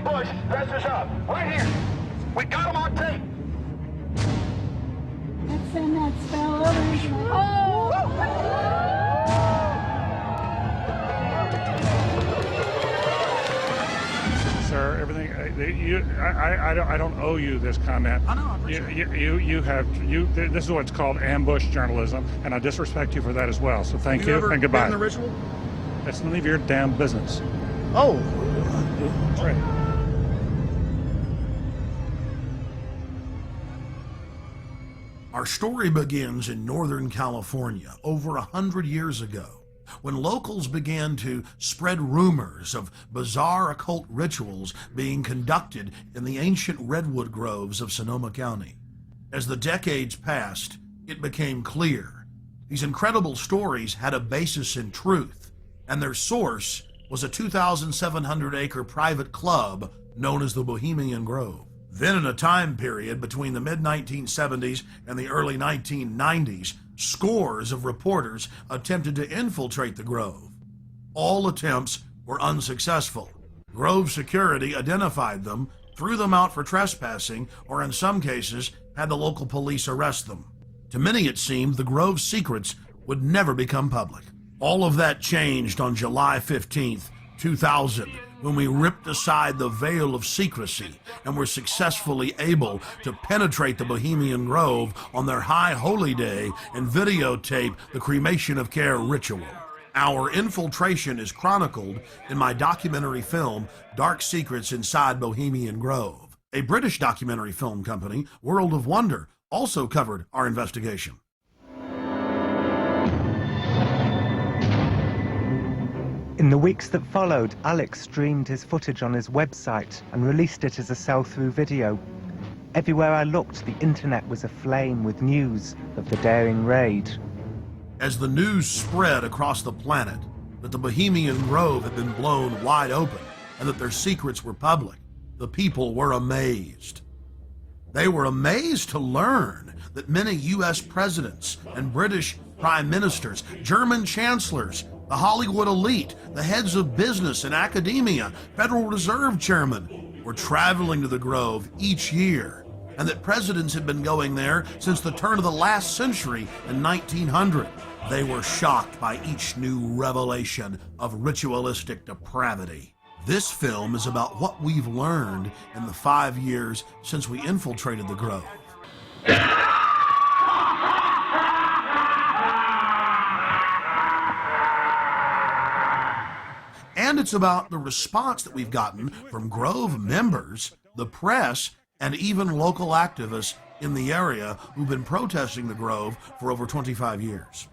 bush dressed us up. Right here. We got them on tape. Let's send that spell over. Oh! Sir, everything I don't owe you this comment. I know, I appreciate it. This is what's called ambush journalism, and I disrespect you for that as well. So thank you ever and goodbye. been in the ritual? It's none of your damn business. Oh, That's right. Our story begins in Northern California over 100 years ago, when locals began to spread rumors of bizarre occult rituals being conducted in the ancient redwood groves of Sonoma County. As the decades passed, it became clear these incredible stories had a basis in truth, and their source was a 2,700-acre private club known as the Bohemian Grove. Then, in a time period between the mid-1970s and the early 1990s, scores of reporters attempted to infiltrate the Grove. All attempts were unsuccessful. Grove security identified them, threw them out for trespassing, or in some cases, had the local police arrest them. To many, it seemed the Grove's secrets would never become public. All of that changed on July 15th, 2000, when we ripped aside the veil of secrecy and were successfully able to penetrate the Bohemian Grove on their high holy day and videotape the cremation of care ritual. Our infiltration is chronicled in my documentary film, Dark Secrets Inside Bohemian Grove. A British documentary film company, World of Wonder, also covered our investigation. In the weeks that followed, Alex streamed his footage on his website and released it as a sell-through video. Everywhere I looked, the internet was aflame with news of the daring raid. As the news spread across the planet that the Bohemian Grove had been blown wide open and that their secrets were public, the people were amazed. They were amazed to learn that many U.S. presidents and British prime ministers, German chancellors, the Hollywood elite, the heads of business and academia, Federal Reserve chairmen were traveling to the Grove each year, and that presidents had been going there since the turn of the last century in 1900. They were shocked by each new revelation of ritualistic depravity. This film is about what we've learned in the 5 years since we infiltrated the Grove. And it's about the response that we've gotten from Grove members, the press, and even local activists in the area who've been protesting the Grove for over 25 years.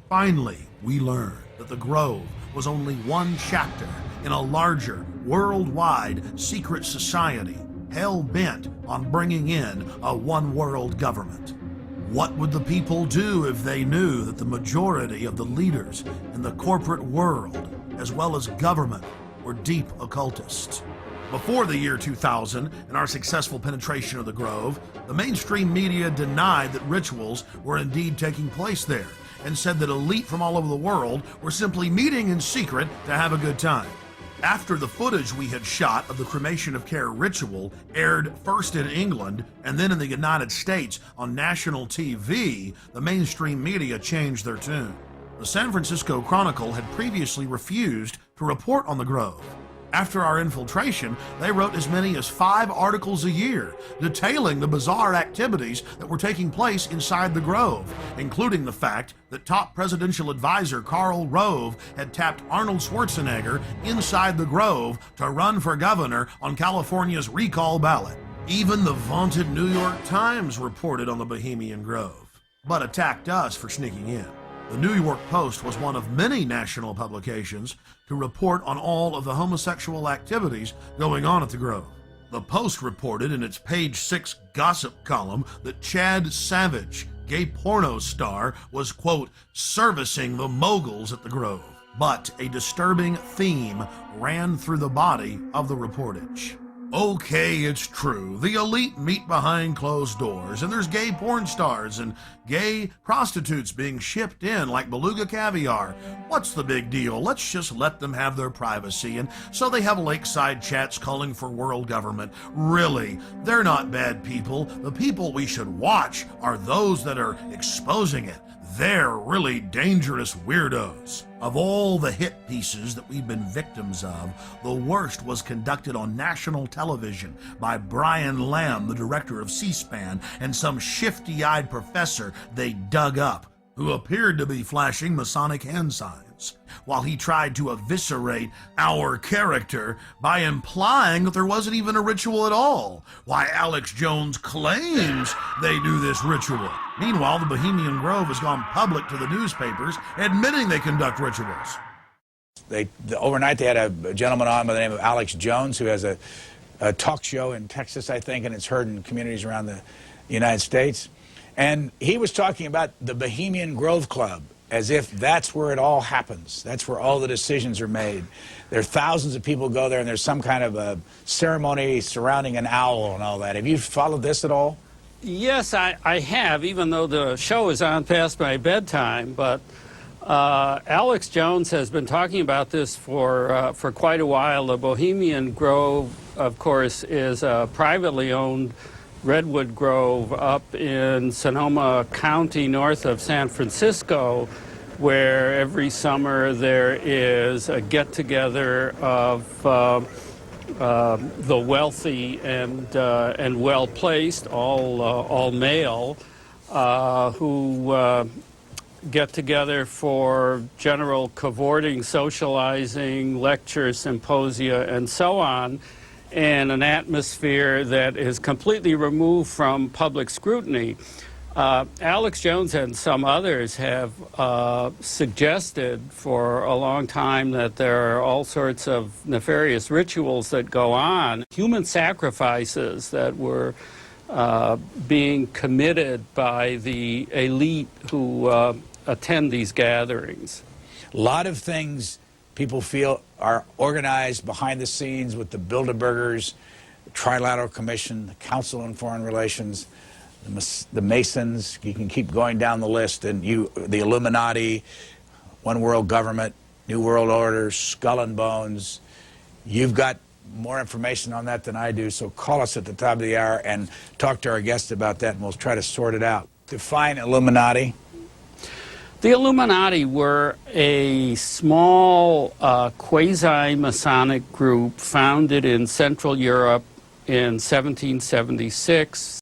Finally, we learned that the Grove was only one chapter in a larger, worldwide secret society hell-bent on bringing in a one-world government. What would the people do if they knew that the majority of the leaders in the corporate world, as well as government, were deep occultists? Before the year 2000 and our successful penetration of the Grove, the mainstream media denied that rituals were indeed taking place there and said that elite from all over the world were simply meeting in secret to have a good time. After the footage we had shot of the cremation of care ritual aired first in England and then in the United States on national TV, the mainstream media changed their tune. The San Francisco Chronicle had previously refused to report on the Grove. After our infiltration, they wrote as many as 5 articles a year detailing the bizarre activities that were taking place inside the Grove, including the fact that top presidential advisor Karl Rove had tapped Arnold Schwarzenegger inside the Grove to run for governor on California's recall ballot. Even the vaunted New York Times reported on the Bohemian Grove, but attacked us for sneaking in. The New York Post was one of many national publications to report on all of the homosexual activities going on at the Grove. The Post reported in its page 6 gossip column that Chad Savage, gay porno star, was, quote, servicing the moguls at the Grove. But a disturbing theme ran through the body of the reportage. Okay, it's true. The elite meet behind closed doors, and there's gay porn stars and gay prostitutes being shipped in like beluga caviar. What's the big deal? Let's just let them have their privacy. And so they have lakeside chats calling for world government. Really, they're not bad people. The people we should watch are those that are exposing it. They're really dangerous weirdos. Of all the hit pieces that we've been victims of, the worst was conducted on national television by Brian Lamb, the director of C-SPAN, and some shifty-eyed professor they dug up, who appeared to be flashing Masonic hand signs, while he tried to eviscerate our character by implying that there wasn't even a ritual at all. Why, Alex Jones claims they do this ritual. Meanwhile, the Bohemian Grove has gone public to the newspapers, admitting they conduct rituals. Overnight, they had a gentleman on by the name of Alex Jones, who has a talk show in Texas, I think, and it's heard in communities around the United States. And he was talking about the Bohemian Grove Club, as if that's where it all happens. That's where all the decisions are made. There are thousands of people go there, and there's some kind of a ceremony surrounding an owl and all that. Have you followed this at all? Yes, I have, even though the show is on past my bedtime. But Alex Jones has been talking about this for quite a while. The Bohemian Grove, of course, is a privately owned redwood grove up in Sonoma County, north of San Francisco, where every summer there is a get-together of the wealthy and well-placed, all male, who get together for general cavorting, socializing, lectures, symposia, and so on, in an atmosphere that is completely removed from public scrutiny. Alex Jones and some others have suggested for a long time that there are all sorts of nefarious rituals that go on, human sacrifices that were being committed by the elite who attend these gatherings. A lot of things people feel are organized behind the scenes with the Bilderbergers, the Trilateral Commission, the Council on Foreign Relations, the Masons. You can keep going down the list, and the Illuminati, One World Government, New World Order, Skull and Bones. You've got more information on that than I do, so call us at the top of the hour and talk to our guest about that, and we'll try to sort it out. Define Illuminati. The Illuminati were a small quasi-Masonic group founded in Central Europe in 1776.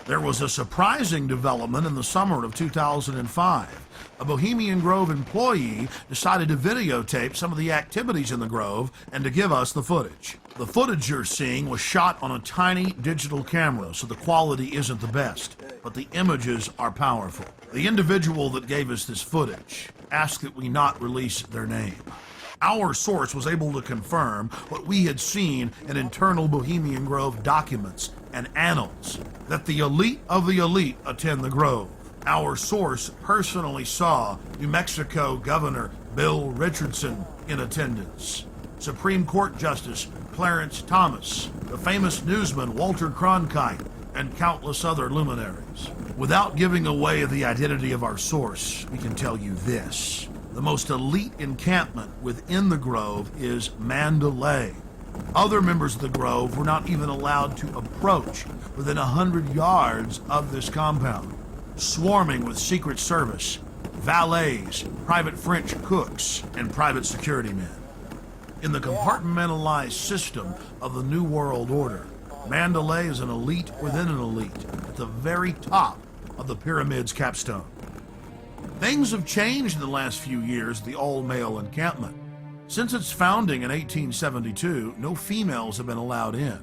There was a surprising development in the summer of 2005. A Bohemian Grove employee decided to videotape some of the activities in the Grove and to give us the footage. The footage you're seeing was shot on a tiny digital camera, so the quality isn't the best, but the images are powerful. The individual that gave us this footage asked that we not release their name. Our source was able to confirm what we had seen in internal Bohemian Grove documents and annals, that the elite of the elite attend the Grove. Our source personally saw New Mexico Governor Bill Richardson in attendance, Supreme Court Justice Clarence Thomas, the famous newsman Walter Cronkite, and countless other luminaries. Without giving away the identity of our source, we can tell you this. The most elite encampment within the Grove is Mandalay. Other members of the Grove were not even allowed to approach within 100 yards of this compound, swarming with Secret Service, valets, private French cooks, and private security men. In the compartmentalized system of the New World Order, Mandalay is an elite within an elite at the very top of the pyramid's capstone. Things have changed in the last few years at the all-male encampment. Since its founding in 1872, no females have been allowed in.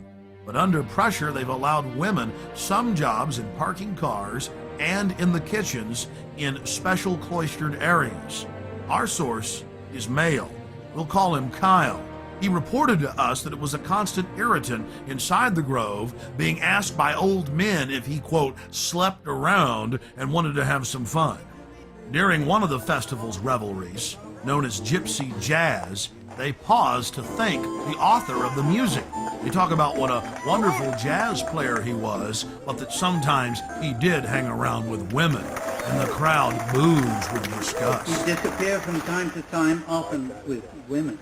But under pressure, they've allowed women some jobs in parking cars and in the kitchens in special cloistered areas. Our source is male. We'll call him Kyle. He reported to us that it was a constant irritant inside the Grove, being asked by old men if he, quote, slept around and wanted to have some fun. During one of the festival's revelries, known as Gypsy Jazz, They pause to thank the author of the music. They talk about what a wonderful jazz player he was, but that sometimes he did hang around with women, and the crowd boos with disgust. He disappeared from time to time, often with women.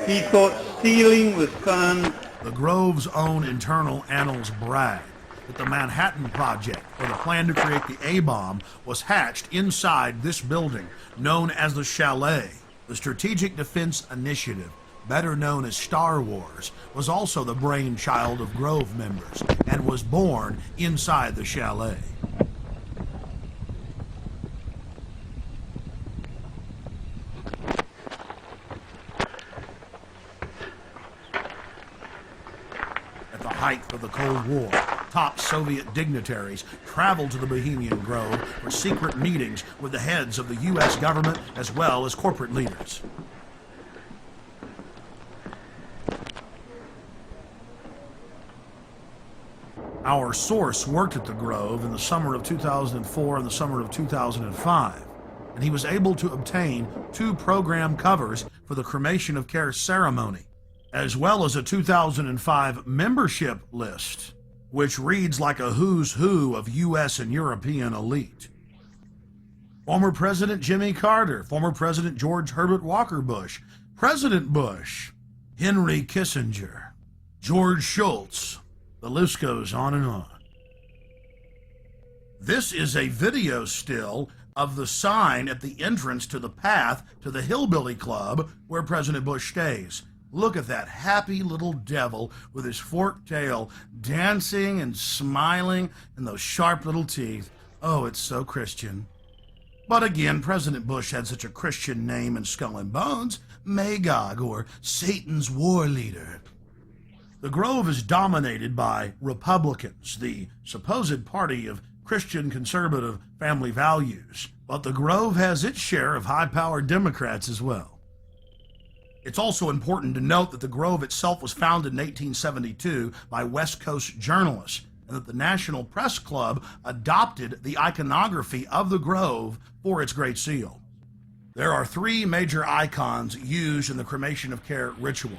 He thought stealing was fun. The Grove's own internal annals brag that the Manhattan Project, or the plan to create the A-bomb, was hatched inside this building, known as the Chalet. The Strategic Defense Initiative, better known as Star Wars, was also the brainchild of Grove members and was born inside the Chalet. At the height of the Cold War, top Soviet dignitaries traveled to the Bohemian Grove for secret meetings with the heads of the U.S. government as well as corporate leaders. Our source worked at the Grove in the summer of 2004 and the summer of 2005, and he was able to obtain 2 program covers for the cremation of care ceremony, as well as a 2005 membership list, which reads like a who's who of U.S. and European elite. Former President Jimmy Carter, former President George Herbert Walker Bush, President Bush, Henry Kissinger, George Shultz. The list goes on and on. This is a video still of the sign at the entrance to the path to the Hillbilly Club where President Bush stays. Look at that happy little devil with his forked tail dancing and smiling and those sharp little teeth. Oh, it's so Christian. But again, President Bush had such a Christian name in Skull and Bones, Magog, or Satan's war leader. The Grove is dominated by Republicans, the supposed party of Christian conservative family values, but the Grove has its share of high-powered Democrats as well. It's also important to note that the Grove itself was founded in 1872 by West Coast journalists, and that the National Press Club adopted the iconography of the Grove for its Great Seal. There are 3 major icons used in the cremation of care ritual: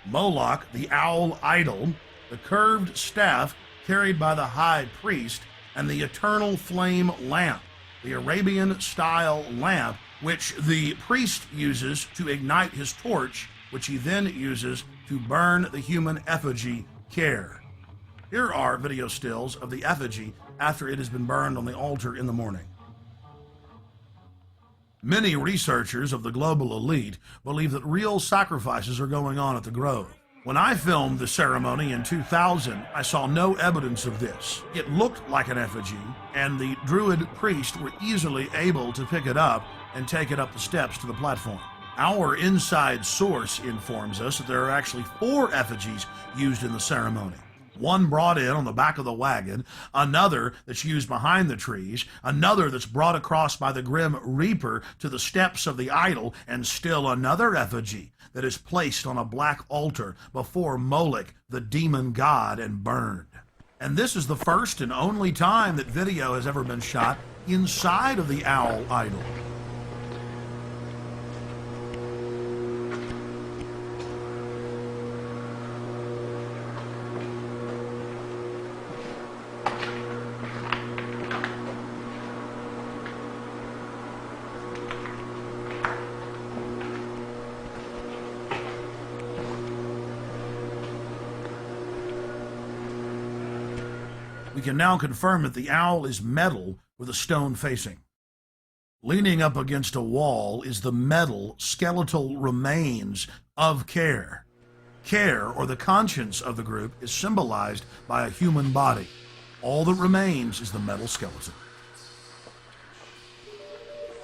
Moloch, the owl idol, the curved staff carried by the high priest, and the eternal flame lamp, the Arabian-style lamp which the priest uses to ignite his torch, which he then uses to burn the human effigy care. Here are video stills of the effigy after it has been burned on the altar in the morning. Many researchers of the global elite believe that real sacrifices are going on at the Grove. When I filmed the ceremony in 2000, I saw no evidence of this. It looked like an effigy, and the Druid priest were easily able to pick it up and take it up the steps to the platform. Our inside source informs us that there are actually 4 effigies used in the ceremony. One brought in on the back of the wagon, another that's used behind the trees, another that's brought across by the Grim Reaper to the steps of the idol, and still another effigy that is placed on a black altar before Moloch, the demon god, and burned. And this is the first and only time that video has ever been shot inside of the owl idol. We can now confirm that the owl is metal with a stone facing. Leaning up against a wall is the metal skeletal remains of Care. Care, or the conscience of the group, is symbolized by a human body. All that remains is the metal skeleton.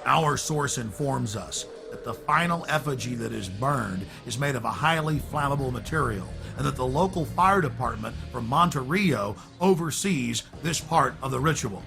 Our source informs us that the final effigy that is burned is made of a highly flammable material, and that the local fire department from Monterrey oversees this part of the ritual.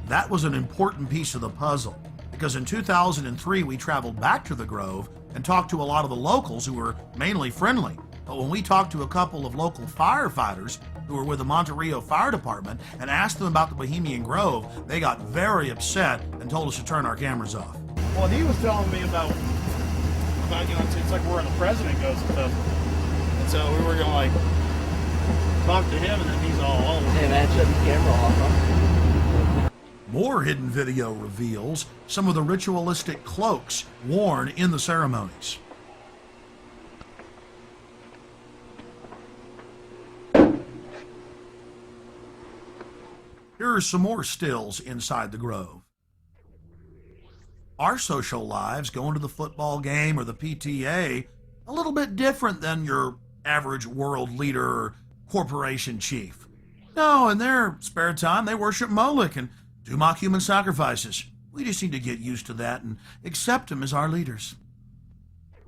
That was an important piece of the puzzle, because in 2003 we traveled back to the Grove and talked to a lot of the locals who were mainly friendly. But when we talked to a couple of local firefighters who were with the Monterey Fire Department and asked them about the Bohemian Grove, they got very upset and told us to turn our cameras off. Well, he was telling me about you know, it's like where the president goes and stuff. And so we were gonna like talk to him, and then he's all Hey man, shut the camera off, huh? More hidden video reveals some of the ritualistic cloaks worn in the ceremonies. Here are some more stills inside the grove. Our social lives, going to the football game or the PTA, a little bit different than your average world leader or corporation chief. No, in their spare time, they worship Moloch and do mock human sacrifices. We just need to get used to that and accept them as our leaders.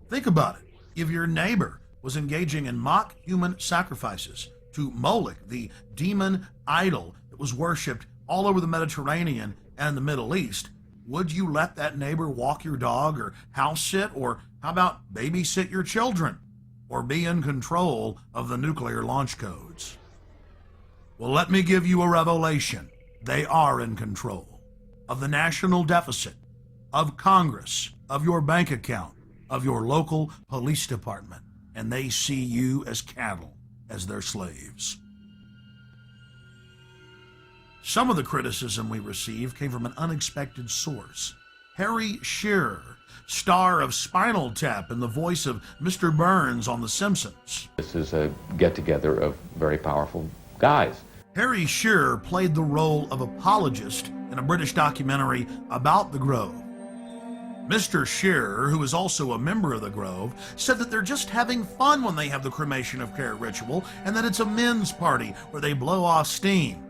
Think about it. If your neighbor was engaging in mock human sacrifices to Moloch, the demon idol that was worshipped all over the Mediterranean and the Middle East, would you let that neighbor walk your dog or house sit, or how about babysit your children, or be in control of the nuclear launch codes? Well, let me give you a revelation. They are in control of the national deficit, of Congress, of your bank account, of your local police department, and they see you as cattle, as their slaves. Some of the criticism we received came from an unexpected source. Harry Shearer, star of Spinal Tap and the voice of Mr. Burns on The Simpsons. This is a get-together of very powerful guys. Harry Shearer played the role of apologist in a British documentary about the Grove. Mr. Shearer, who is also a member of the Grove, said that they're just having fun when they have the cremation of care ritual, and that it's a men's party where they blow off steam.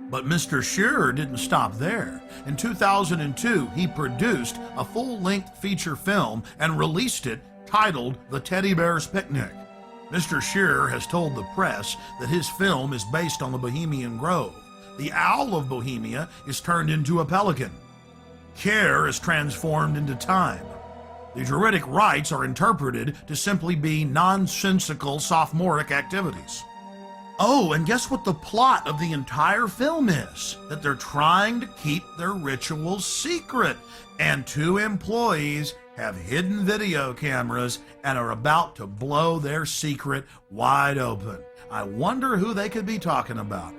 But Mr. Shearer didn't stop there. In 2002, he produced a full-length feature film and released it titled The Teddy Bear's Picnic. Mr. Shearer has told the press that his film is based on the Bohemian Grove. The owl of Bohemia is turned into a pelican. Care is transformed into time. The Druidic rites are interpreted to simply be nonsensical sophomoric activities. Oh, and guess what the plot of the entire film is? That they're trying to keep their rituals secret, and two employees have hidden video cameras and are about to blow their secret wide open. I wonder who they could be talking about.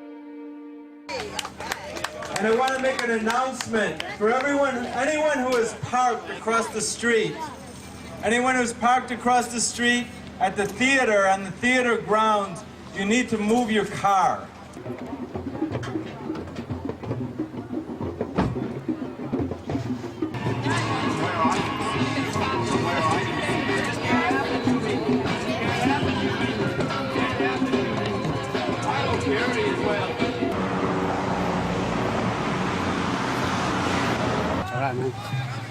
And I want to make an announcement for anyone who is parked across the street. Anyone who's parked across the street at the theater, on the theater grounds, you need to move your car.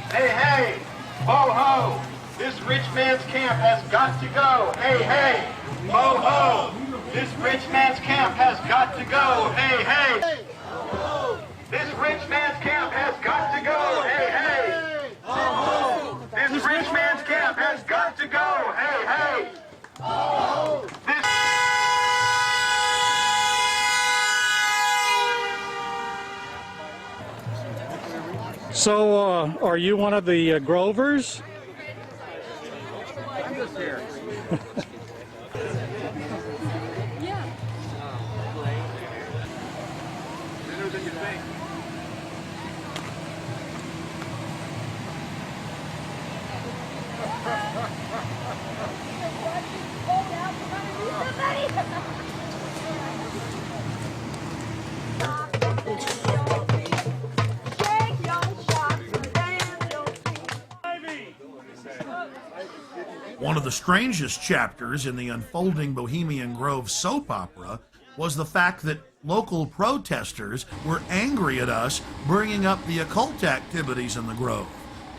Hey, hey, ho, ho, this rich man's camp has got to go. Hey, hey, ho, ho, this rich man's camp has got to go. Hey, hey, this rich man's camp has got to go. Hey, hey, this rich man's camp has got to go. Hey, hey, this... So, are you one of the Grovers? I'm just here. One of the strangest chapters in the unfolding Bohemian Grove soap opera was the fact that local protesters were angry at us bringing up the occult activities in the Grove.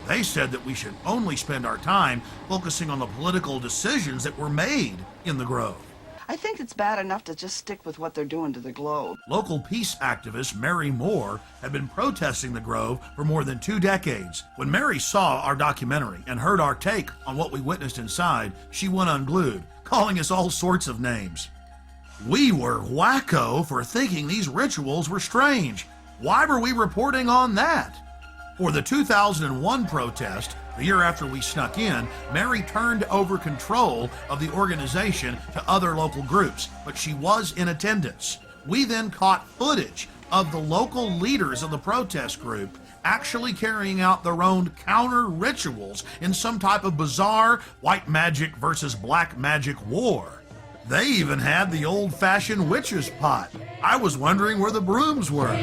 They said that we should only spend our time focusing on the political decisions that were made in the Grove. I think it's bad enough to just stick with what they're doing to the Globe. Local peace activist Mary Moore had been protesting the Grove for more than 2 decades. When Mary saw our documentary and heard our take on what we witnessed inside, she went unglued, calling us all sorts of names. We were wacko for thinking these rituals were strange. Why were we reporting on that? For the 2001 protest, the year after we snuck in, Mary turned over control of the organization to other local groups, but she was in attendance. We then caught footage of the local leaders of the protest group actually carrying out their own counter rituals in some type of bizarre white magic versus black magic war. They even had the old-fashioned witch's pot. I was wondering where the brooms were.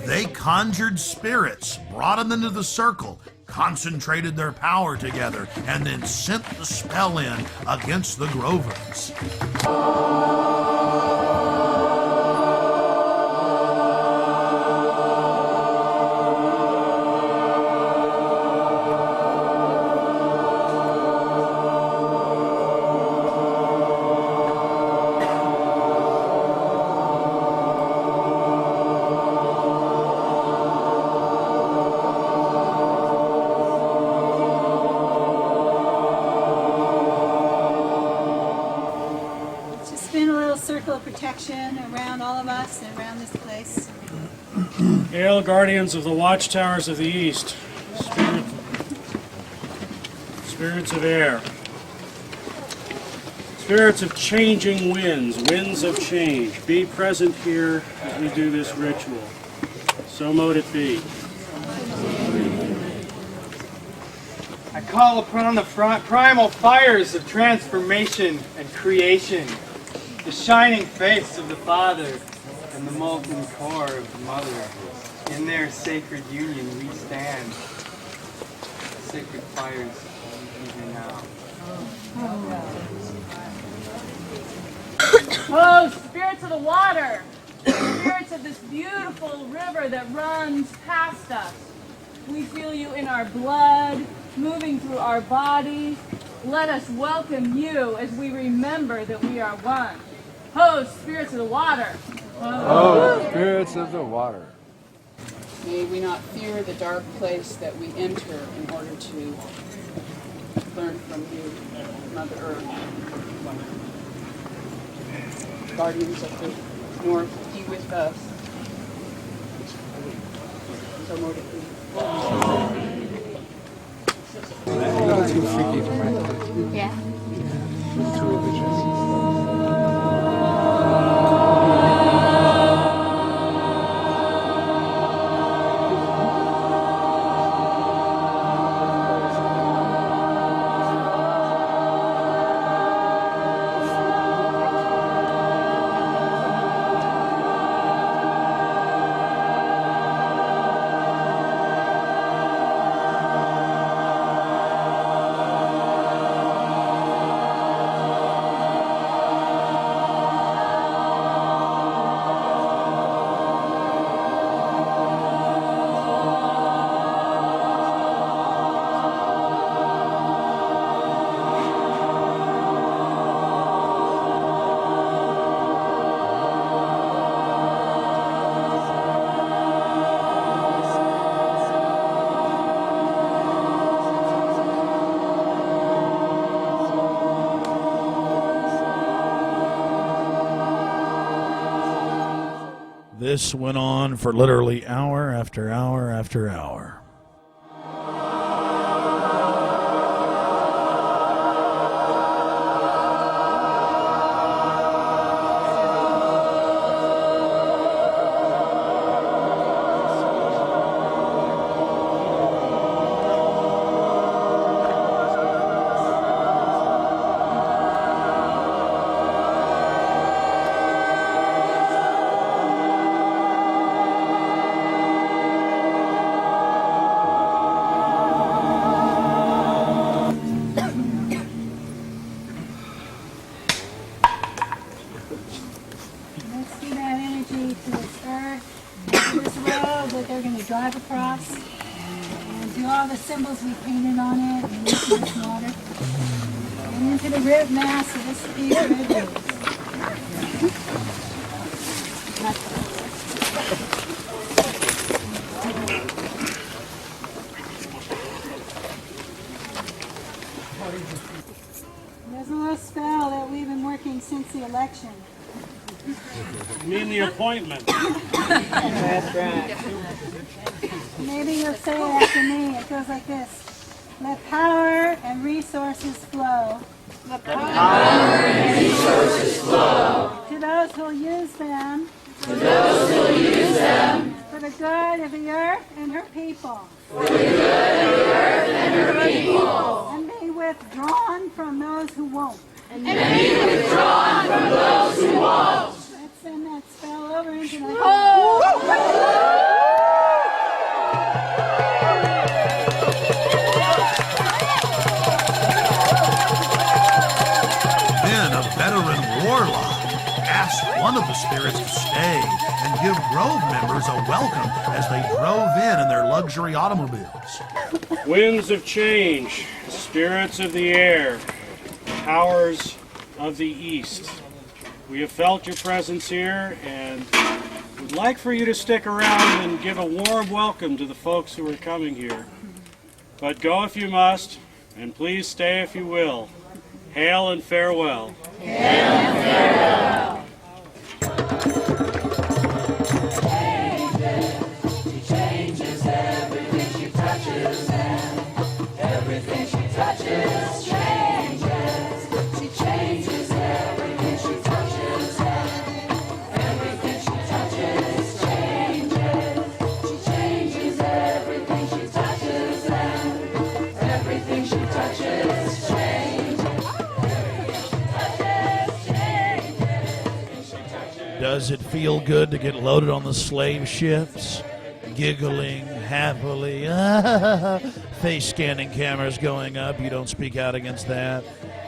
They conjured spirits, brought them into the circle, concentrated their power together, and then sent the spell in against the Grovers. Protection around all of us and around this place. Hail, guardians of the watchtowers of the east, spirits of air, spirits of changing winds, winds of change, be present here as we do this ritual. So mote it be. I call upon the primal fires of transformation and creation, the shining face of the Father and the molten core of the Mother. In their sacred union we stand, sacred fires even now. Oh, spirits of the water, spirits of this beautiful river that runs past us. We feel you in our blood, moving through our body. Let us welcome you as we remember that we are one. Ho, spirits of the water! Ho, spirits of the water! May we not fear the dark place that we enter in order to learn from you, Mother Earth. Guardians of the North, be with us. So mote it be. A little too freaky for my taste. Yeah. Too religious. This went on for literally hour after hour after hour. Drive across and do all the symbols we painted on it and into this water and into the rib mass of this piece of rib. mean the appointment. That's right. Maybe you'll say it after me. It goes like this. Let power and resources flow. Let power and resources flow. To those who will use them. To those who will use them. For the good of the earth and her people. For the good of the earth and her people. And be withdrawn from those who won't. And be withdrawn from those who won't. Let's send that spell over into the... Then a veteran warlock asked one of the spirits to stay and give Grove members a welcome as they drove in their luxury automobiles. Winds of change, spirits of the air, powers of the east. We have felt your presence here and would like for you to stick around and give a warm welcome to the folks who are coming here. But go if you must, and please stay if you will. Hail and farewell. Hail and farewell. She changes everything she touches, and everything she touches changes. She changes everything she touches, and everything she touches changes. She changes everything she touches, and everything she touches changes. Does it feel good to get loaded on the slave ships? Giggling happily. Face scanning cameras going up. You don't speak out against that.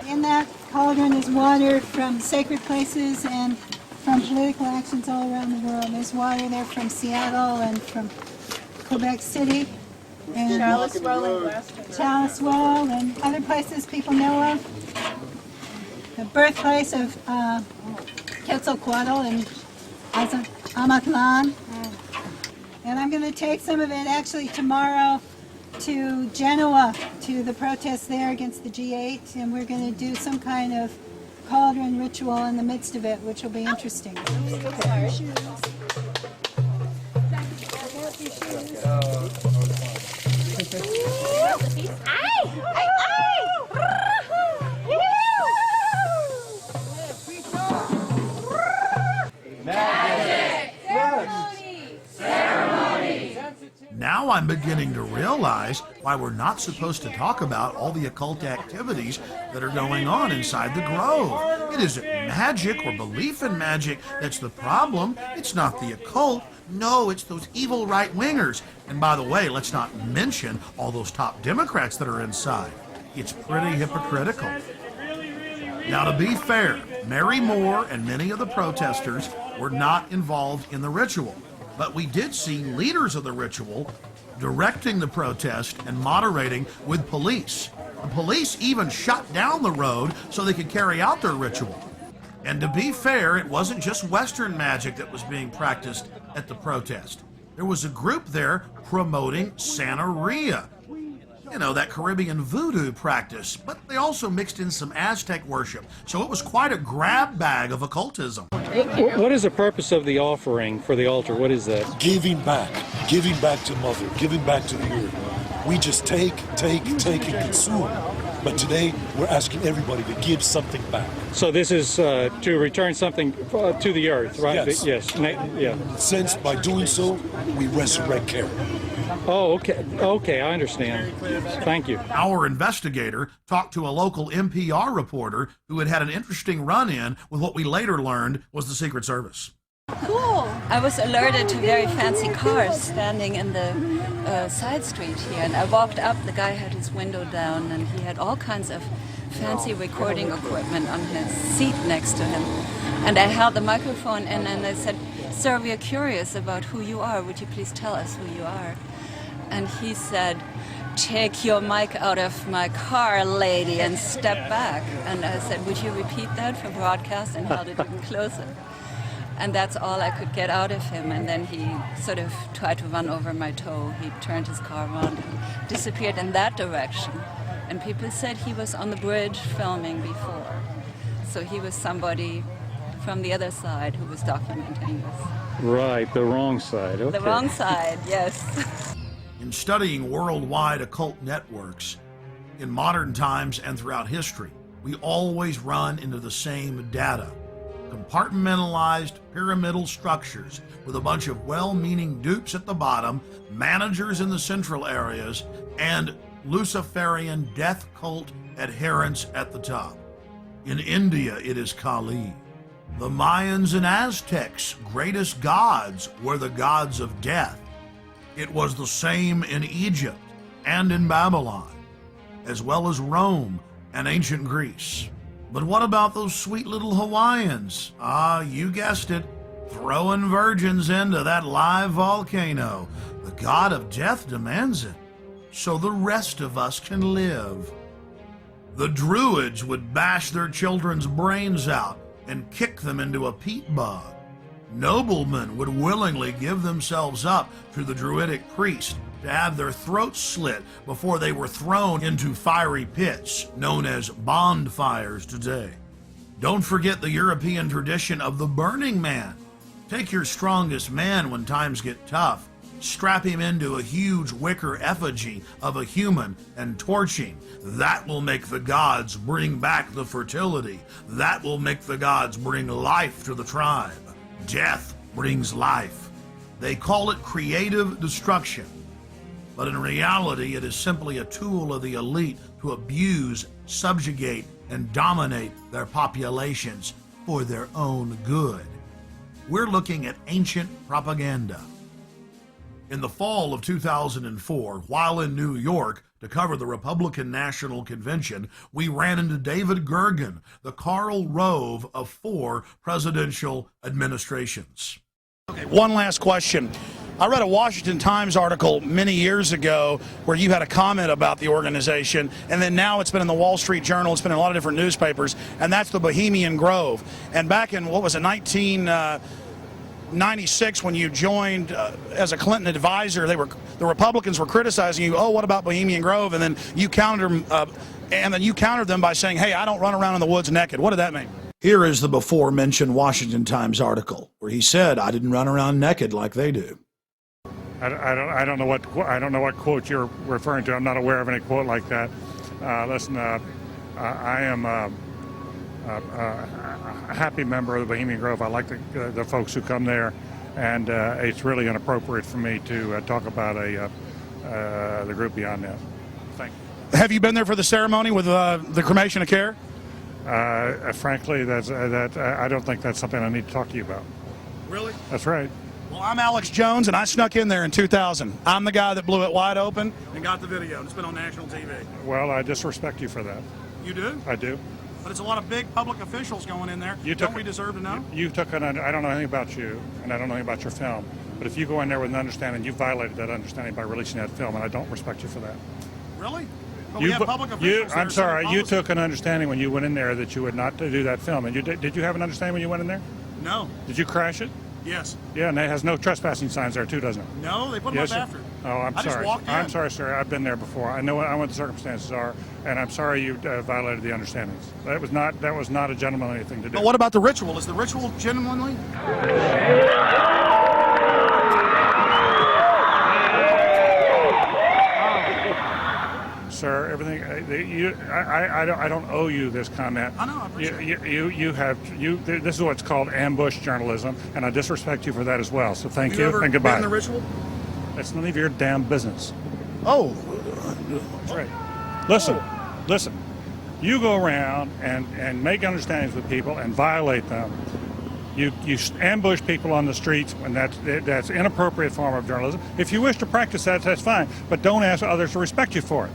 In that cauldron is water from sacred places and from political actions all around the world. There's water there from Seattle and from Quebec City. And Chalice Well in Western. Chalice Well and other places people know of. The birthplace of Quetzalcoatl and Amatlan. And I'm going to take some of it actually tomorrow to Genoa, to the protest there against the G8, and we're going to do some kind of cauldron ritual in the midst of it, which will be interesting. Now I'm beginning to realize why we're not supposed to talk about all the occult activities that are going on inside the Grove. It isn't magic or belief in magic that's the problem. It's not the occult. No, it's those evil right-wingers. And by the way, let's not mention all those top Democrats that are inside. It's pretty hypocritical. Now, to be fair, Mary Moore and many of the protesters were not involved in the ritual. But we did see leaders of the ritual directing the protest and moderating with police. The police even shut down the road so they could carry out their ritual. And to be fair, it wasn't just Western magic that was being practiced at the protest. There was a group there promoting Santeria. You know, that Caribbean voodoo practice, but they also mixed in some Aztec worship. So it was quite a grab bag of occultism. What is the purpose of the offering for the altar? What is that? Giving back to Mother, giving back to the earth. We just take, and consume. But today, we're asking everybody to give something back. So this is to return something to the earth, right? Yes. Yeah. Since by doing so, we resurrect care. Oh, okay. Okay, I understand. Thank you. Our investigator talked to a local NPR reporter who had an interesting run-in with what we later learned was the Secret Service. Cool. I was alerted to very fancy cars standing in the side street here, and I walked up. The guy had his window down, and he had all kinds of fancy recording equipment on his seat next to him. And I held the microphone in, and I said, "Sir, we are curious about who you are. Would you please tell us who you are?" And he said, "Take your mic out of my car, lady, and step back." And I said, "Would you repeat that for broadcast?" And held it even closer. And that's all I could get out of him. And then he sort of tried to run over my toe. He turned his car around and disappeared in that direction. And people said he was on the bridge filming before. So he was somebody from the other side who was documenting this. Right, the wrong side. Okay. The wrong side, yes. In studying worldwide occult networks, in modern times and throughout history, we always run into the same data. Compartmentalized pyramidal structures with a bunch of well-meaning dupes at the bottom, managers in the central areas, and Luciferian death cult adherents at the top. In India, it is Kali. The Mayans and Aztecs' greatest gods were the gods of death. It was the same in Egypt and in Babylon, as well as Rome and ancient Greece. But what about those sweet little Hawaiians? Ah, you guessed it, throwing virgins into that live volcano. The god of death demands it, so the rest of us can live. The Druids would bash their children's brains out and kick them into a peat bog. Noblemen would willingly give themselves up to the Druidic priest to have their throats slit before they were thrown into fiery pits, known as bonfires today. Don't forget the European tradition of the Burning Man. Take your strongest man when times get tough, strap him into a huge wicker effigy of a human and torch him. That will make the gods bring back the fertility. That will make the gods bring life to the tribe. Death brings life. They call it creative destruction. But in reality, it is simply a tool of the elite to abuse, subjugate, and dominate their populations for their own good. We're looking at ancient propaganda. In the fall of 2004, while in New York to cover the Republican National Convention, we ran into David Gergen, the Karl Rove of 4 presidential administrations. Okay, one last question. I read a Washington Times article many years ago where you had a comment about the organization, and then now it's been in the Wall Street Journal, it's been in a lot of different newspapers, and that's the Bohemian Grove. And back in, 1996, when you joined as a Clinton advisor, the Republicans were criticizing you. Oh, what about Bohemian Grove? And then you countered them by saying, "Hey, I don't run around in the woods naked." What did that mean? Here is the before-mentioned Washington Times article where he said, "I didn't run around naked like they do." I don't know what quote you're referring to. I'm not aware of any quote like that. Listen, I am a happy member of the Bohemian Grove. I like the folks who come there, and it's really inappropriate for me to talk about the group beyond that. Thank you. Have you been there for the ceremony with the cremation of care? Frankly, I don't think that's something I need to talk to you about. Really? That's right. Well, I'm Alex Jones, and I snuck in there in 2000. I'm the guy that blew it wide open and got the video. It's been on national TV. Well, I disrespect you for that. You do? I do. But it's a lot of big public officials going in there. Don't we deserve to know? I don't know anything about you, and I don't know anything about your film. But if you go in there with an understanding, you violated that understanding by releasing that film, and I don't respect you for that. Really? But we have public officials I'm sorry, you took an understanding when you went in there that you would not do that film. And did you have an understanding when you went in there? No. Did you crash it? Yes. Yeah, and it has no trespassing signs there too, doesn't it? No, they put them up after. Oh, I'm sorry. Just walked in. I'm sorry, sir. I've been there before. I know what the circumstances are, and I'm sorry you violated the understandings. That was not a gentlemanly thing to do. But what about the ritual? Is the ritual gentlemanly? Sir, everything. I don't owe you this comment. I know. I appreciate it. This is what's called ambush journalism, and I disrespect you for that as well. So thank you and goodbye. Been in the ritual? That's none of your damn business. Oh, that's right. Listen. You go around and make understandings with people and violate them. You ambush people on the streets, and that's inappropriate form of journalism. If you wish to practice that, that's fine, but don't ask others to respect you for it.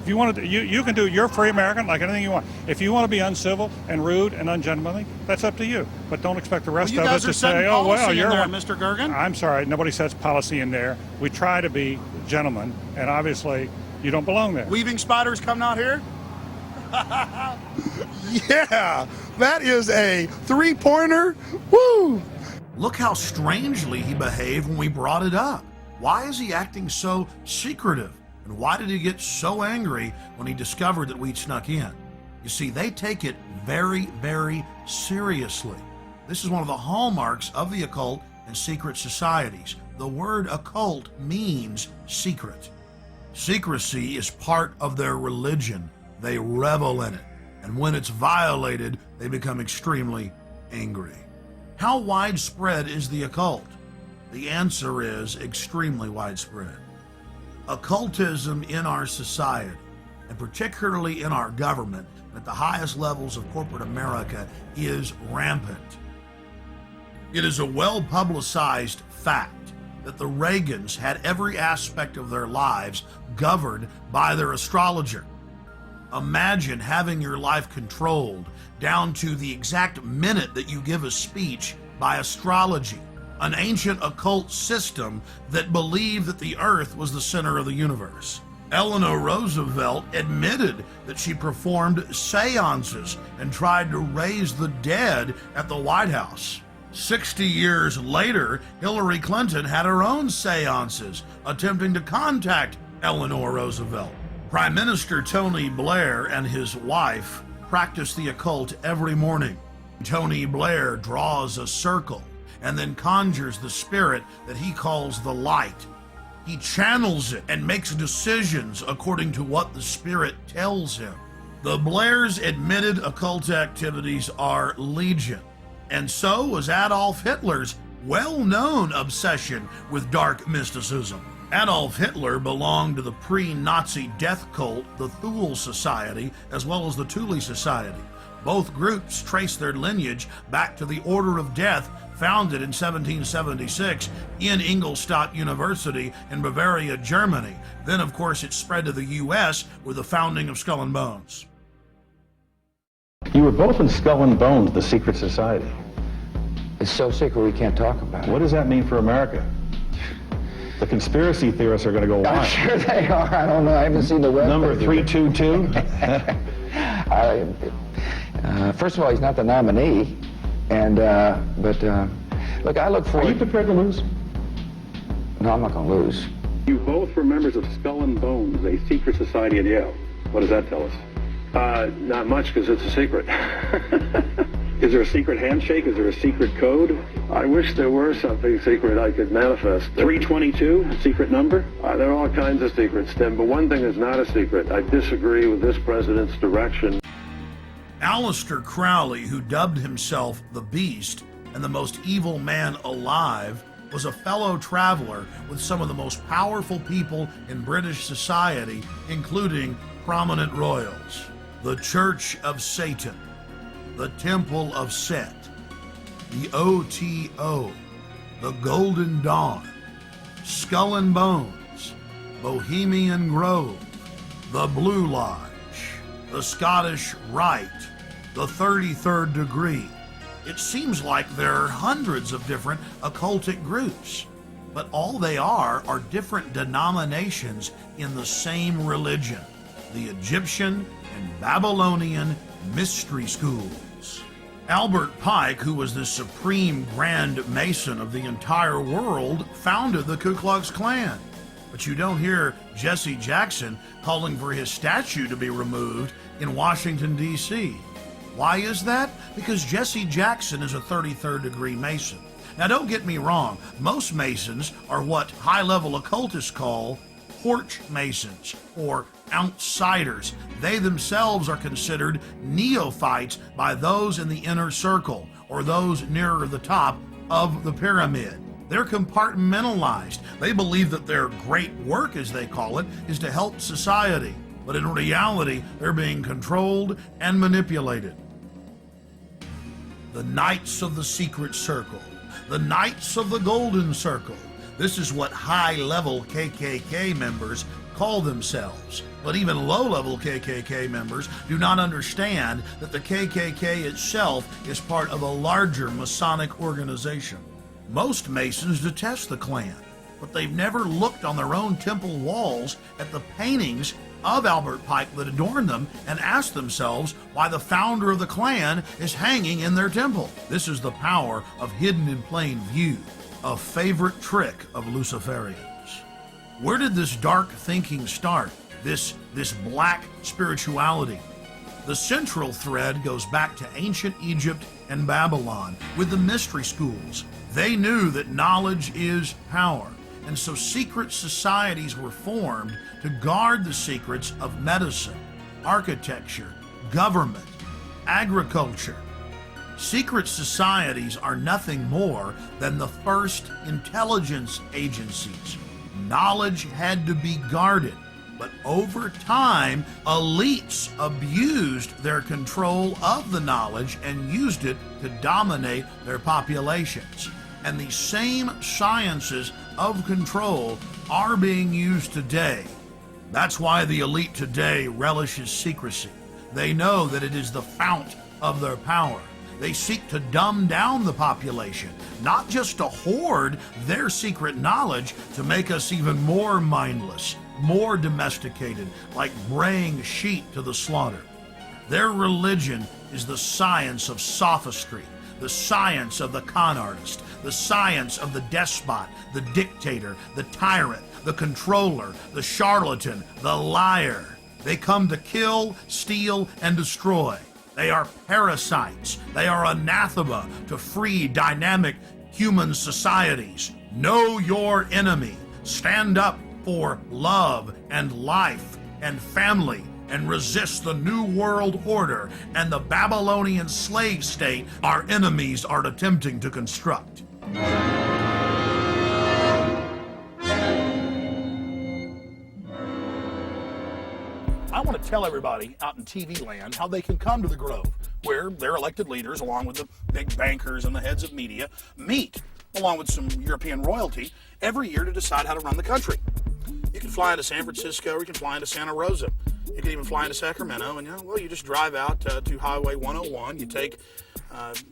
If you want to, you can do. You're free American, like anything you want. If you want to be uncivil and rude and ungentlemanly, that's up to you. But don't expect the rest of us to say, "Oh, well, you're there, Mr. Gergen." I'm sorry, nobody sets policy in there. We try to be gentlemen, and obviously, you don't belong there. Weaving spiders coming out here. Yeah, that is a 3-pointer. Woo! Look how strangely he behaved when we brought it up. Why is he acting so secretive? And why did he get so angry when he discovered that we'd snuck in? You see, they take it very, very seriously. This is one of the hallmarks of the occult and secret societies. The word occult means secret. Secrecy is part of their religion. They revel in it. And when it's violated, they become extremely angry. How widespread is the occult? The answer is extremely widespread. Occultism in our society, and particularly in our government, at the highest levels of corporate America, is rampant. It is a well-publicized fact that the Reagans had every aspect of their lives governed by their astrologer. Imagine having your life controlled down to the exact minute that you give a speech by astrology, an ancient occult system that believed that the earth was the center of the universe. Eleanor Roosevelt admitted that she performed seances and tried to raise the dead at the White House. 60 years later, Hillary Clinton had her own seances attempting to contact Eleanor Roosevelt. Prime Minister Tony Blair and his wife practice the occult every morning. Tony Blair draws a circle and then conjures the spirit that he calls the light. He channels it and makes decisions according to what the spirit tells him. The Blairs' admitted occult activities are legion, and so was Adolf Hitler's well-known obsession with dark mysticism. Adolf Hitler belonged to the pre-Nazi death cult, the Thule Society, as well as the Thule Society. Both groups trace their lineage back to the Order of Death, founded in 1776 in Ingolstadt University in Bavaria, Germany. Then, of course, it spread to the U.S. with the founding of Skull and Bones. You were both in Skull and Bones, the secret society. It's so secret we can't talk about it. What does that mean for America? The conspiracy theorists are going to go wild. I'm sure they are. I don't know. I haven't seen the web. Number 322? First of all, he's not the nominee. And, look, I look forward... Are you prepared to lose? No, I'm not going to lose. You both were members of Skull and Bones, a secret society at Yale. What does that tell us? Not much, because it's a secret. Is there a secret handshake? Is there a secret code? I wish there were something secret I could manifest. 322, secret number? There are all kinds of secrets, Tim, but one thing is not a secret. I disagree with this president's direction. Aleister Crowley, who dubbed himself the Beast and the most evil man alive, was a fellow traveler with some of the most powerful people in British society, including prominent royals. The Church of Satan, the Temple of Set, the OTO, the Golden Dawn, Skull and Bones, Bohemian Grove, the Blue Lodge, the Scottish Rite, the 33rd Degree. It seems like there are hundreds of different occultic groups, but all they are different denominations in the same religion, the Egyptian and Babylonian mystery schools. Albert Pike, who was the supreme Grand Mason of the entire world, founded the Ku Klux Klan. But you don't hear Jesse Jackson calling for his statue to be removed in Washington, D.C. Why is that? Because Jesse Jackson is a 33rd degree Mason. Now, don't get me wrong. Most Masons are what high-level occultists call porch Masons or outsiders. They themselves are considered neophytes by those in the inner circle or those nearer the top of the pyramid. They're compartmentalized. They believe that their great work, as they call it, is to help society. But in reality, they're being controlled and manipulated. The Knights of the Secret Circle, the Knights of the Golden Circle. This is what high-level KKK members call themselves. But even low-level KKK members do not understand that the KKK itself is part of a larger Masonic organization. Most Masons detest the Klan, but they've never looked on their own temple walls at the paintings of Albert Pike that adorn them and asked themselves why the founder of the Klan is hanging in their temple. This is the power of hidden in plain view, a favorite trick of Luciferians. Where did this dark thinking start? This black spirituality? The central thread goes back to ancient Egypt and Babylon with the mystery schools. They knew that knowledge is power, and so secret societies were formed to guard the secrets of medicine, architecture, government, agriculture. Secret societies are nothing more than the first intelligence agencies. Knowledge had to be guarded, but over time, elites abused their control of the knowledge and used it to dominate their populations. And the same sciences of control are being used today. That's why the elite today relishes secrecy. They know that it is the fount of their power. They seek to dumb down the population, not just to hoard their secret knowledge to make us even more mindless, more domesticated, like braying sheep to the slaughter. Their religion is the science of sophistry, the science of the con artist, the science of the despot, the dictator, the tyrant, the controller, the charlatan, the liar. They come to kill, steal, and destroy. They are parasites. They are anathema to free, dynamic human societies. Know your enemy. Stand up for love and life and family and resist the New World Order and the Babylonian slave state our enemies are attempting to construct. I want to tell everybody out in TV land how they can come to the Grove, where their elected leaders, along with the big bankers and the heads of media, meet, along with some European royalty, every year to decide how to run the country. You can fly into San Francisco, or you can fly into Santa Rosa. You can even fly into Sacramento, and you just drive out to Highway 101. You take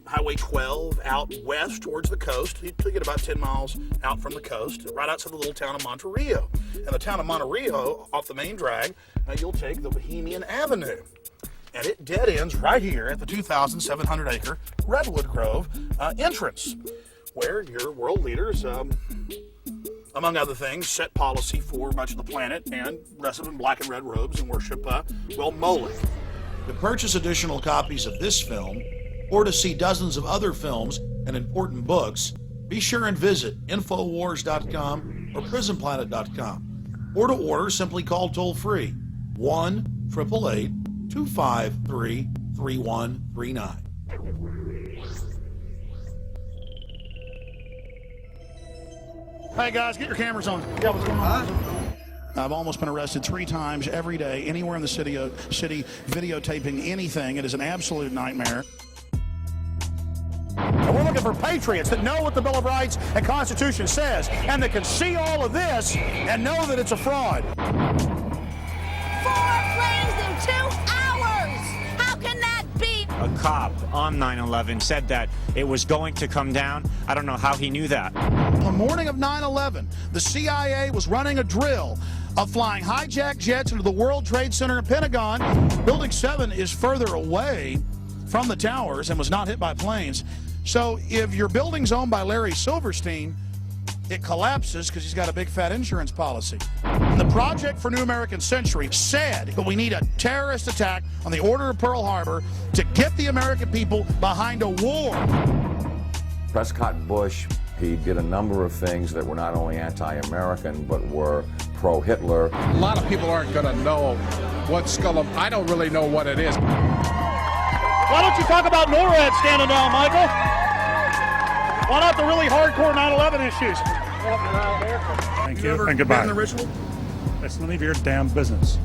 Highway 12 out west towards the coast. You get about 10 miles out from the coast, right outside the little town of Monterey. And the town of Monterey, off the main drag, you'll take the Bohemian Avenue. And it dead ends right here at the 2,700-acre Redwood Grove entrance, where your world leaders, among other things, set policy for much of the planet and dress up in black and red robes and worship, Moloch. To purchase additional copies of this film, or to see dozens of other films and important books, be sure and visit Infowars.com or PrisonPlanet.com. Or to order, simply call toll-free 1-888-253-3139. Hey guys, get your cameras on. Yeah, what's going on? I've almost been arrested 3 times every day, anywhere in the city, videotaping anything. It is an absolute nightmare. And we're looking for patriots that know what the Bill of Rights and Constitution says, and that can see all of this and know that it's a fraud. 4 planes in 2 hours! How can that be? A cop on 9/11 said that it was going to come down. I don't know how he knew that. On the morning of 9/11, the CIA was running a drill of flying hijacked jets into the World Trade Center and Pentagon. Building 7 is further away from the towers and was not hit by planes. So if your building's owned by Larry Silverstein, it collapses because he's got a big fat insurance policy. And the Project for New American Century said that we need a terrorist attack on the Order of Pearl Harbor to get the American people behind a war. Prescott Bush, he did a number of things that were not only anti-American, but were pro-Hitler. A lot of people aren't going to know what Skull. I don't really know what it is. Why don't you talk about NORAD standing down, Michael? Why not the really hardcore 9/11 issues? Thank you and goodbye. Been in the ritual? That's none of your damn business.